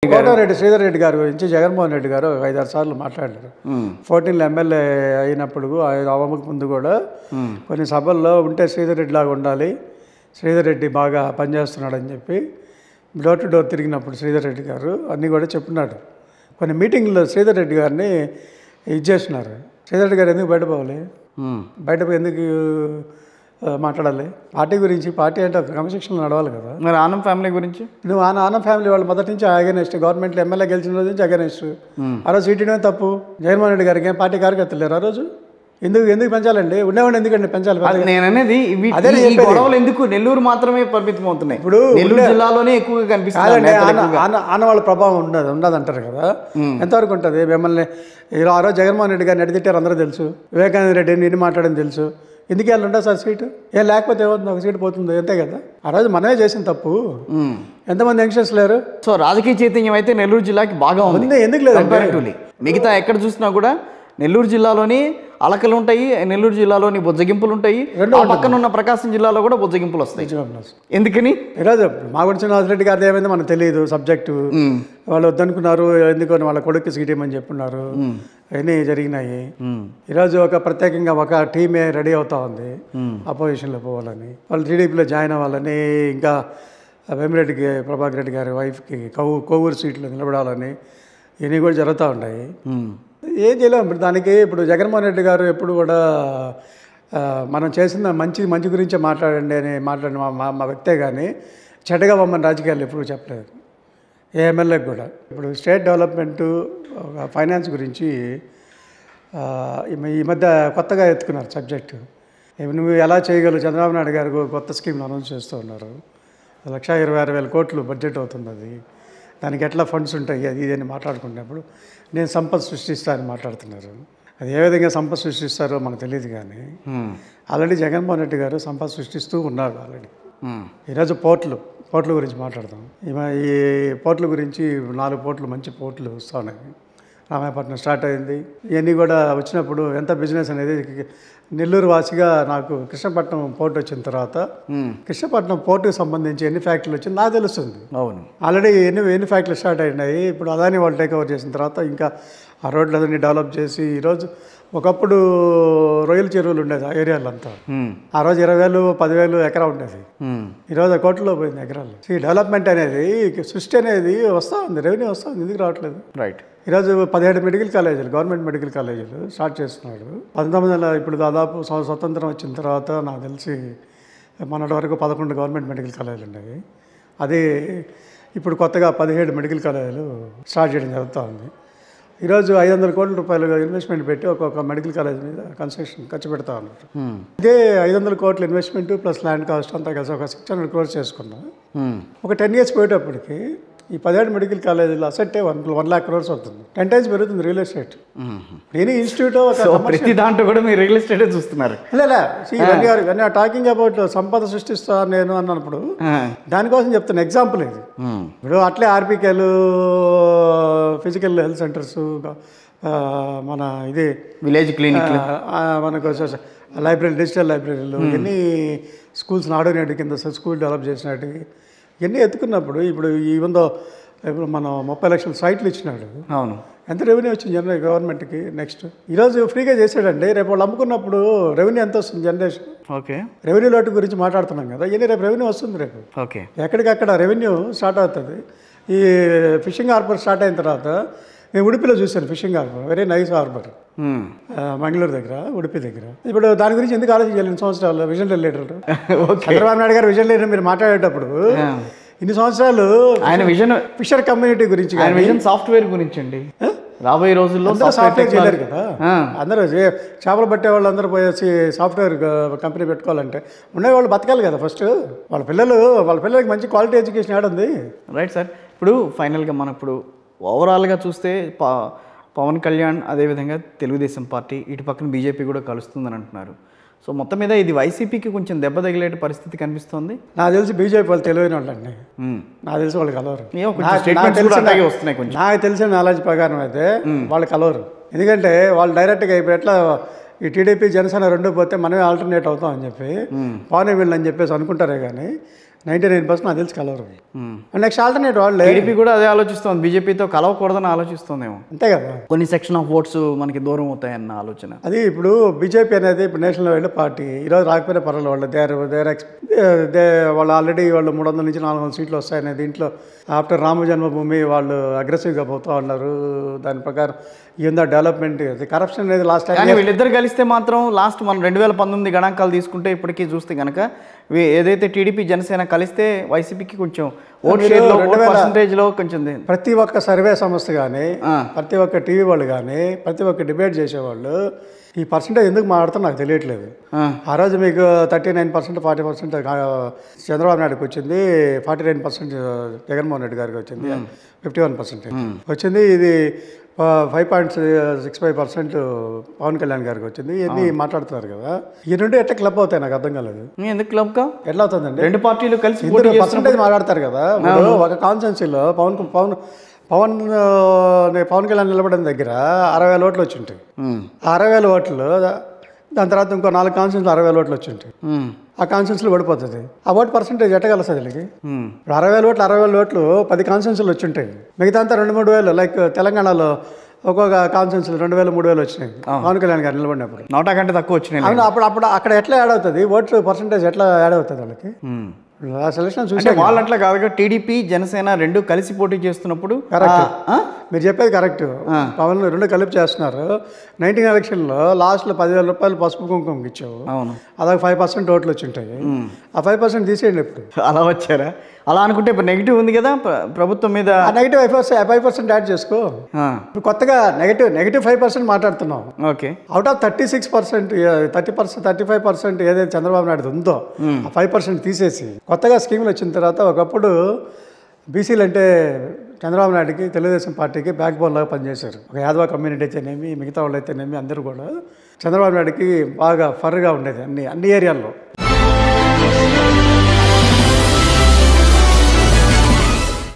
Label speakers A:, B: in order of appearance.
A: కోటారెడ్డి శ్రీధర్ రెడ్డి గారి గురించి జగన్మోహన్ రెడ్డి గారు 5-6 సార్లు మాట్లాడారు. 14 ఎమ్మెల్యే అయినప్పుడు అవ్వక ముందు కూడా కొన్ని సభల్లో ఉంటే శ్రీధర్ రెడ్డి లాగా ఉండాలి, శ్రీధర్ రెడ్డి బాగా పనిచేస్తున్నాడు అని చెప్పి డోర్ టు డోర్ తిరిగినప్పుడు శ్రీధర్ రెడ్డి గారు అన్నీ కూడా చెప్పున్నాడు. కొన్ని మీటింగ్లో శ్రీధర్ రెడ్డి గారిని ఇచ్చేస్తున్నారు. శ్రీధర్ రెడ్డి గారు ఎందుకు బయటపోవాలి, బయటపోయి ఎందుకు మాట్లాడాలి? పార్టీ గురించి, పార్టీ అంటే ఒక క్రమశిక్షణలో నడవాలి కదా.
B: మరి ఆనం ఫ్యామిలీ గురించి
A: నువ్వు ఆనం ఫ్యామిలీ వాళ్ళు మొదటి నుంచి అగెనిస్ట్, గవర్నమెంట్లో ఎమ్మెల్యే గెలిచిన రోజు నుంచి అగెనిస్ట్. ఆ రోజు సీటీనే తప్పు. జగన్మోహన్ రెడ్డి గారికి ఏం పార్టీ కార్యకర్తలు లేరు ఆ రోజు. ఎందుకు పెంచాలండి? ఉండేవాడిని ఎందుకండి పెంచాలి?
B: నేను అనేది గొడవలు ఎందుకు నెల్లూరు మాత్రమే పరిమితం అవుతున్నాయి? ఇప్పుడు నెల్లూరు జిల్లాలోనే ఎక్కువగా కనిపిస్తుంది.
A: ఆనవాళ్ళ ప్రభావం ఉండదంటారు కదా. ఎంతవరకు ఉంటుంది? మిమ్మల్ని ఆ రోజు జగన్మోహన్ రెడ్డి గారిని ఎడతిట్టారు అందరూ తెలుసు. వివేకానంద రెడ్డి నిన్ను మాట్లాడని తెలుసు. ఎందుకు వెళ్ళి ఉండదు సార్ సీటు? ఏం లేకపోతే ఏమవుతుంది? ఒక సీటు పోతుంది, అంతే కదా. ఆ రోజు మనమే చేసిన తప్పు. ఎంతమంది యంగ్స్టర్స్ లేరు?
B: సో రాజకీయ చైతన్యం అయితే నెల్లూరు జిల్లాకి బాగా ఉంది.
A: ఎందుకు లేదు?
B: కంపారిటివ్లీ మిగతా ఎక్కడ చూసినా కూడా నెల్లూరు జిల్లాలోని అలకలు ఉంటాయి, నెల్లూరు జిల్లాలోని బొజ్జగింపులు ఉంటాయి, పక్కన ఉన్న ప్రకాశం జిల్లాలో కూడా బొజ్జగింపులు వస్తాయి. ఎందుకని?
A: ఈరోజు మాగుంట శ్రీనివాసరెడ్డి గారిది ఏమైందో మనకు తెలియదు సబ్జెక్టు. వాళ్ళు వద్దనుకున్నారు, ఎందుకని వాళ్ళ కొడుకు సీట్ ఏమని చెప్పున్నారు, అవన్నీ జరిగినాయి. ఈరోజు ఒక ప్రత్యేకంగా ఒక టీమే రెడీ అవుతా ఉంది అపోజిషన్లో పోవాలని. వాళ్ళు టీడీపీలో జాయిన్ అవ్వాలని, ఇంకా వేమిరెడ్డికి ప్రభాకర్ రెడ్డి గారి వైఫ్కి కోవూరు సీట్లో నిలబడాలని ఇవన్నీ కూడా జరుగుతూ ఉన్నాయి. ఏం చేయలేము ఇప్పుడు దానికి. ఇప్పుడు జగన్మోహన్ రెడ్డి గారు ఎప్పుడు కూడా మనం చేసిన మంచి గురించే మాట్లాడండి అని మాట్లాడిన మా వ్యక్తే కానీ చెడ్డగా మమ్మల్ని రాజకీయాలు ఎప్పుడు చెప్పలేదు ఏ ఎమ్మెల్యేకి కూడా. ఇప్పుడు స్టేట్ డెవలప్మెంటు, ఫైనాన్స్ గురించి ఈ మధ్య కొత్తగా ఎత్తుకున్నారు సబ్జెక్టు. నువ్వు ఎలా చేయగలవు? చంద్రబాబు నాయుడు గారు కొత్త స్కీమ్లు అనౌన్స్ చేస్తూ ఉన్నారు. 1,26,000 కోట్లు బడ్జెట్ అవుతుంది. అది దానికి ఎట్లా ఫండ్స్ ఉంటాయి అది ఇది అని మాట్లాడుకున్నప్పుడు నేను సంపద సృష్టిస్తానని మాట్లాడుతున్నారు. అది ఏ విధంగా సంపద సృష్టిస్తారో మనకు తెలియదు కానీ ఆల్రెడీ జగన్మోహన్ రెడ్డి గారు సంపద సృష్టిస్తూ ఉన్నారు ఆల్రెడీ. ఈరోజు పోర్టుల గురించి మాట్లాడదాం. ఈ పోర్టుల గురించి 4 పోర్టులు మంచి పోర్టులు వస్తూ ఉన్నాయి. రామాయపట్నం స్టార్ట్ అయింది. ఇవన్నీ కూడా వచ్చినప్పుడు ఎంత బిజినెస్ అనేది నెల్లూరు వాసిగా నాకు కృష్ణపట్నం పోర్టు వచ్చిన తర్వాత కృష్ణపట్నం పోర్టుకు సంబంధించి ఎన్ని ఫ్యాక్టరీలు వచ్చింది నాకు తెలుస్తుంది.
B: అవును,
A: ఆల్రెడీ ఎన్ని ఫ్యాక్టరీలు స్టార్ట్ అయినాయి. ఇప్పుడు అదాని వాళ్ళు టేక్ ఓవర్ చేసిన తర్వాత ఇంకా ఆ రోడ్లన్నీ డెవలప్ చేసి ఈరోజు ఒకప్పుడు రొయ్యల చెరువులు ఉండేది ఆ ఏరియాలో అంతా. ఆ రోజు 20,000, 10,000 ఎకరా ఉండేది. ఈరోజు 1 కోటిలో పోయింది ఎకరాలు. ఈ డెవలప్మెంట్ అనేది, సృష్టి అనేది వస్తూ ఉంది, రెవెన్యూ వస్తూ ఉంది. ఎందుకు రావట్లేదు?
B: రైట్.
A: ఈరోజు 17 మెడికల్ కాలేజీలు, గవర్నమెంట్ మెడికల్ కాలేజీలు స్టార్ట్ చేస్తున్నాడు. 1900 ఇప్పుడు దాదాపు స్వతంత్రం వచ్చిన తర్వాత నాకు తెలిసి మొన్నటి వరకు 11 గవర్నమెంట్ మెడికల్ కాలేజీలు ఉన్నాయి. అది ఇప్పుడు కొత్తగా 17 మెడికల్ కాలేజీలు స్టార్ట్ చేయడం జరుగుతూ ఉంది. ఈరోజు 500 కోట్ల రూపాయలు ఇన్వెస్ట్మెంట్ పెట్టి ఒక్కొక్క మెడికల్ కాలేజ్ మీద కన్స్ట్రక్షన్ ఖర్చు పెడతా ఉన్నారు. ఇదే 500 కోట్ల ఇన్వెస్ట్మెంట్ ప్లస్ ల్యాండ్ కాస్ట్ అంతా కలిసి ఒక 600 crores చేసుకున్నాం. ఒక 10 years పోయేటప్పటికి ఈ 17 మెడికల్ కాలేజీలో అసెట్టే 1 lakh crores అవుతుంది. 10 times పెరుగుతుంది రియల్ ఎస్టేట్. ఎనీ ఇన్స్టిట్యూట్
B: ప్రతి దాంట్లో కూడా మీరు రియల్ ఎస్టేటే చూస్తున్నారు.
A: లేదా టాకింగ్ అబౌట్ సంపద సృష్టిస్తా నేను అన్నప్పుడు దానికోసం చెప్తాను. ఎగ్జాంపుల్ ఇది. ఇప్పుడు అట్లే ఆర్బీకేలు, ఫిజికల్ హెల్త్ సెంటర్స్, మన ఇది
B: విలేజ్ క్లినిక్,
A: మనకు లైబ్రరీ, డిజిటల్ లైబ్రరీలు, ఎన్ని స్కూల్స్ నాడోనేటి కింద స్కూల్ డెవలప్ చేసినట్టు ఇవన్నీ ఎత్తుకున్నప్పుడు ఇప్పుడు ఇప్పుడు మనం 30 లక్షల సైట్లు ఇచ్చినాడు.
B: అవును,
A: ఎంత రెవెన్యూ వచ్చింది గవర్నమెంట్కి? నెక్స్ట్ ఈరోజు ఫ్రీగా చేసాడండి. రేపు వాళ్ళు అమ్ముకున్నప్పుడు రెవెన్యూ ఎంత వస్తుంది జనరేషన్?
B: ఓకే,
A: రెవెన్యూ లోటు గురించి మాట్లాడుతున్నాం కదా. ఇవన్నీ రేపు రెవెన్యూ వస్తుంది. రేపు
B: ఓకే
A: ఎక్కడికక్కడ రెవెన్యూ స్టార్ట్ అవుతుంది. ఈ ఫిషింగ్ హార్బర్ స్టార్ట్ అయిన తర్వాత నేను ఉడిపిలో చూశాను fishing harbour, very nice harbour, Mangaluru దగ్గర, ఉడిపి దగ్గర. ఇప్పుడు దాని గురించి ఎందుకు ఆలోచించాలి? 2 సంవత్సరాలు విజన్ లీడర్ చంద్రబాబు నాయుడు గారు విజన్ లీడర్ మీరు మాట్లాడేటప్పుడు ఇన్ని సంవత్సరాలు
B: ఆయన విజన్
A: ఫిషర్ కమ్యూనిటీ గురించి,
B: ఆయన విజన్ సాఫ్ట్వేర్ గురించి అండి. రాబోయే రోజుల్లో
A: సాఫ్ట్వేర్ చేయలేరు కదా. అందరూ చేపలు పట్టే వాళ్ళు అందరూ పోయేసి సాఫ్ట్వేర్ కంపెనీ పెట్టుకోవాలంటే ఉండేవాళ్ళు బతకాలి కదా. ఫస్ట్ వాళ్ళ పిల్లలకి మంచి క్వాలిటీ ఎడ్యుకేషన్ ఏడుంది?
B: Right sir. ఇప్పుడు ఫైనల్గా మనం ఇప్పుడు ఓవరాల్గా చూస్తే పవన్ కళ్యాణ్, అదేవిధంగా తెలుగుదేశం పార్టీ, ఇటు పక్కన బీజేపీ కూడా కలుస్తుందని అంటున్నారు. సో మొత్తం మీద ఇది వైసీపీకి కొంచెం దెబ్బ తగిలే పరిస్థితి కనిపిస్తుంది.
A: నాకు తెలిసి బీజేపీ వాళ్ళు తెలివైన వాళ్ళండి. నాకు తెలిసి వాళ్ళు కలవరు. నాకు తెలిసిన నాలెడ్జ్ ప్రకారం అయితే వాళ్ళు కలవరు. ఎందుకంటే వాళ్ళు డైరెక్ట్గా ఇప్పుడు ఎట్లా ఈ టీడీపీ జనసేన 2 పోతే మనమే ఆల్టర్నేట్ అవుతాం అని చెప్పి పవన్ వీళ్ళని చెప్పేసి అనుకుంటారే కానీ 99% నాకు తెలిసి కలవరు. నెక్స్ట్ ఆల్టర్నేట్ వాళ్ళే.
B: టీడీపీ కూడా అదే ఆలోచిస్తోంది, బీజేపీతో కలవకూడదని ఆలోచిస్తోందేమో.
A: అంతే కదా.
B: కొన్ని సెక్షన్ ఆఫ్ ఓట్స్ మనకి దూరం అవుతాయన్న ఆలోచన.
A: అది ఇప్పుడు బీజేపీ అనేది ఇప్పుడు నేషనల్ వైడ్ పార్టీ, ఈరోజు రాకపోయినా పర్వాలేదు, వాళ్ళు ఆల్రెడీ వాళ్ళు 300 నుంచి 400 సీట్లు వస్తాయనే దీంట్లో ఆఫ్టర్ రామ జన్మభూమి వాళ్ళు అగ్రెసివ్గా పోతూ ఉన్నారు. దాని ప్రకారం ఏందో డెవలప్మెంట్, కరప్షన్ అనేది లాస్ట్
B: కానీ వీళ్ళిద్దరు కలిస్తే మాత్రం లాస్ట్ మనం 2019 గణాంకాలు తీసుకుంటే ఇప్పటికీ చూస్తే కనుక ఏదైతే టీడీపీ జనసేన కలిస్తే వైసీపీకి కొంచెం ఓట్ షేర్లో పర్సంటేజ్లో కొంచెం.
A: ప్రతి ఒక్క సర్వే సంస్థ కానీ, ప్రతి ఒక్క టీవీ వాళ్ళు కానీ, ప్రతి ఒక్క డిబేట్ చేసేవాళ్ళు ఈ పర్సంటేజ్ ఎందుకు మాట్లాడుతారో నాకు తెలియట్లేదు. ఆ రోజు మీకు 39%, 40% చంద్రబాబు నాయుడుకి వచ్చింది, 49% జగన్మోహన్ రెడ్డి గారికి వచ్చింది, 51% వచ్చింది. ఇది 5.65% పవన్ కళ్యాణ్ గారికి వచ్చింది. ఇవన్నీ మాట్లాడుతున్నారు కదా, ఈ రెండు ఎట్లా క్లబ్ అవుతాయి నాకు అర్థం కాలేదు.
B: ఎందుకు క్లబ్ కా
A: ఎట్లా అవుతుందండి?
B: రెండు పార్టీలు కలిసి
A: పర్సంటేజ్ మాట్లాడతారు కదా. ఒక కాన్స్టెన్సీలో పవన్ కళ్యాణ్ నిలబడిన దగ్గర 60,000 ఓట్లు వచ్చి ఉంటాయి. 60,000 ఓట్లు, దాని తర్వాత ఇంకో 4 కాన్స్టెన్సీలు 60,000 ఓట్లు వచ్చి ఉంటాయి. ఆ కాన్స్టెన్సీలో పడిపోతుంది. ఆ ఓటు పర్సంటేజ్ ఎట్టగలుస్తుంది వీళ్ళకి? 60,000 ఓట్లు 10 కాన్స్టెన్సీలు వచ్చి ఉంటాయి. మిగతా అంతా 2-3 వేలు. లైక్ తెలంగాణలో ఒక్కొక్క కాన్స్టెన్సీలు 2,000, 3,000 వచ్చినాయి పవన్ కళ్యాణ్ గారు నిలబడినప్పుడు.
B: నోటా కంటే తక్కువ వచ్చినాయి.
A: అవును, అప్పుడు అక్కడ ఎట్లా యాడ్ అవుతుంది ఓటు పర్సంటేజ్, ఎట్లా యాడ్ అవుతుంది వాళ్ళకి? సెలక్షన్ చూసి
B: వాళ్ళు అట్లా కాదుగా, టీడీపీ జనసేన రెండు కలిసి పోటీ చేస్తున్నప్పుడు.
A: కరెక్ట్, మీరు చెప్పేది కరెక్ట్. పవన్ రెండు కలిపి చేస్తున్నారు. 19 ఎలక్షన్లో లాస్ట్లో 10,000 రూపాయలు పసుపు కుంకుమకి ఇచ్చావు.
B: అవును,
A: అదొక 5% ఓట్లు వచ్చి ఉంటాయి. ఆ 5% తీసేయండి. ఇప్పుడు
B: అలా వచ్చారా? అలా అనుకుంటే ఇప్పుడు నెగిటివ్ ఉంది కదా ప్రభుత్వం మీద.
A: ఆ నెగిటివ్ 5% యాడ్ చేసుకో. ఇప్పుడు కొత్తగా నెగిటివ్ 5% మాట్లాడుతున్నాం.
B: ఓకే,
A: అవుట్ ఆఫ్ 36%, 30%, 35% ఏదైతే చంద్రబాబు నాయుడు ఉందో ఆ 5% తీసేసి కొత్తగా స్కీములు వచ్చిన తర్వాత, ఒకప్పుడు బీసీలు అంటే చంద్రబాబు నాయుడుకి తెలుగుదేశం పార్టీకి బ్యాక్ బోన్ లాగా పనిచేశారు. ఒక యాదవ కమ్యూనిటీ అయితేనేమి, మిగతా వాళ్ళు అయితేనేమి, అందరూ కూడా చంద్రబాబు నాయుడుకి బాగా ఫర్గా ఉండేది అన్ని ఏరియాల్లో.